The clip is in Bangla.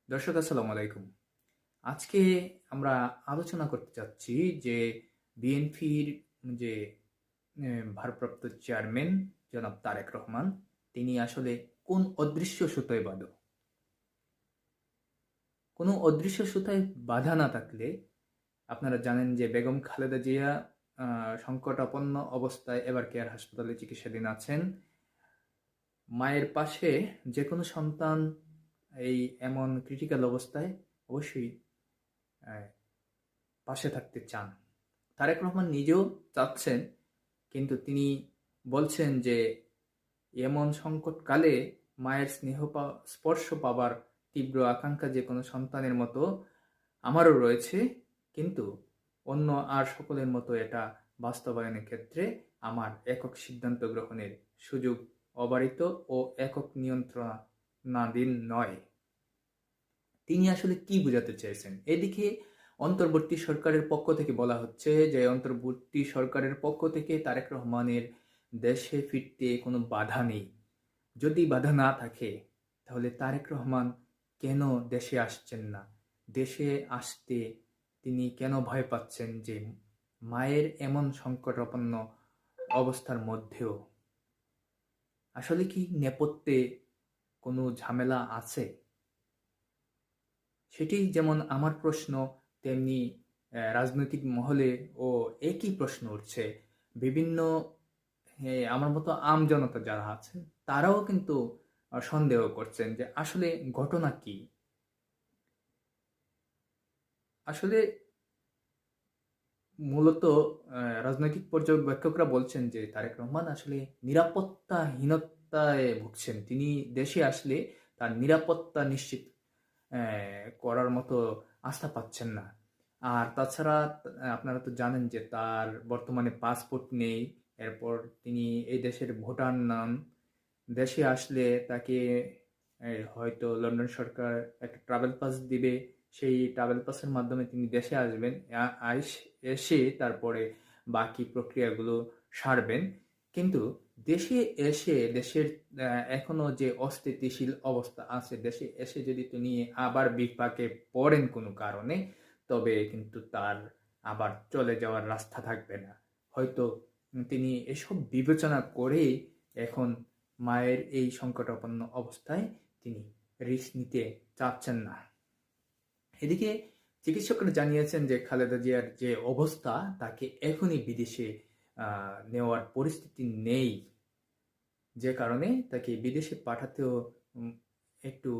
দর্শক আসসালামু আলাইকুম। আজকে আমরা আলোচনা করতে চাচ্ছি যে বিএনপির যে ভারপ্রাপ্ত চেয়ারম্যান জনাব তারেক রহমান, তিনি আসলে কোন অদৃশ্য সুতোয় বাঁধা। কোনো অদৃশ্য সুতায় বাঁধা না থাকলে আপনারা জানেন যে বেগম খালেদা জিয়া সংকটাপন্ন অবস্থায় এবার কেয়ার হাসপাতালে চিকিৎসাধীন আছেন। মায়ের পাশে যে কোনো সন্তান এই এমন ক্রিটিক্যাল অবস্থায় অবশ্যই আহ, পাশে থাকতে চান। তারেক রহমান নিজেও চাচ্ছেন, কিন্তু তিনি বলছেন যে এমন সংকটকালে মায়ের স্পর্শ পাবার তীব্র আকাঙ্ক্ষা যে কোনো সন্তানের মতো আমারও রয়েছে, কিন্তু অন্য আর সকলের মতো এটা বাস্তবায়নের ক্ষেত্রে আমার একক সিদ্ধান্ত গ্রহণের সুযোগ অবারিত ও একক নিয়ন্ত্রণাধীন নয়। তিনি আসলে কি বোঝাতে চেয়েছেন? এদিকে অন্তর্বর্তী সরকারের পক্ষ থেকে বলা হচ্ছে যে অন্তর্বর্তী সরকারের পক্ষ থেকে তারেক রহমানের দেশে ফিরতে কোনো বাধা নেই। যদি বাধা না থাকে তাহলে তারেক রহমান কেন দেশে আসছেন না? দেশে আসতে তিনি কেন ভয় পাচ্ছেন যে মায়ের এমন সংকটাপন্ন অবস্থার মধ্যেও? আসলে কি নেপথ্যে কোনো ঝামেলা আছে? সেটি যেমন আমার প্রশ্ন, তেমনি রাজনৈতিক মহলে ও একই প্রশ্ন উঠছে। বিভিন্ন আমার মতো জনতা যারা আছেন তারাও কিন্তু সন্দেহ করছেন যে আসলে ঘটনা কি। আসলে মূলত রাজনৈতিক পর্যবেক্ষকরা বলছেন যে তারেক রহমান আসলে নিরাপত্তাহীনতায় ভুগছেন। তিনি দেশে আসলে তার নিরাপত্তা নিশ্চিত করার মতো আস্থা পাচ্ছেন না। আর তাছাড়া আপনারা তো জানেন যে তার বর্তমানে পাসপোর্ট নেই। এরপর তিনি এই দেশের ভোটার নন। দেশে আসলে তাকে হয়তো লন্ডন সরকার একটা ট্রাভেল পাস দিবে। সেই ট্রাভেল পাসের মাধ্যমে তিনি দেশে আসবেন। এসে তারপরে বাকি প্রক্রিয়াগুলো সারবেন। কিন্তু দেশে এসে দেশের এখনো যে অস্থিতিশীল অবস্থা আছে, দেশে এসে যদি তিনি আবার বিপাকে পড়েন কোনো কারণে, তবে কিন্তু তার আবার চলে যাওয়ার রাস্তা থাকবে না। হয়তো তিনি এসব বিবেচনা করেই এখন মায়ের এই সংকটাপন্ন অবস্থায় তিনি রিস্ক নিতে চাচ্ছেন না। এদিকে চিকিৎসকরা জানিয়েছেন যে খালেদা জিয়ার যে অবস্থা, তাকে এখনই বিদেশে নেওয়ার পরিস্থিতি নেই, যে কারণে তাকে বিদেশে পাঠাতেও একটু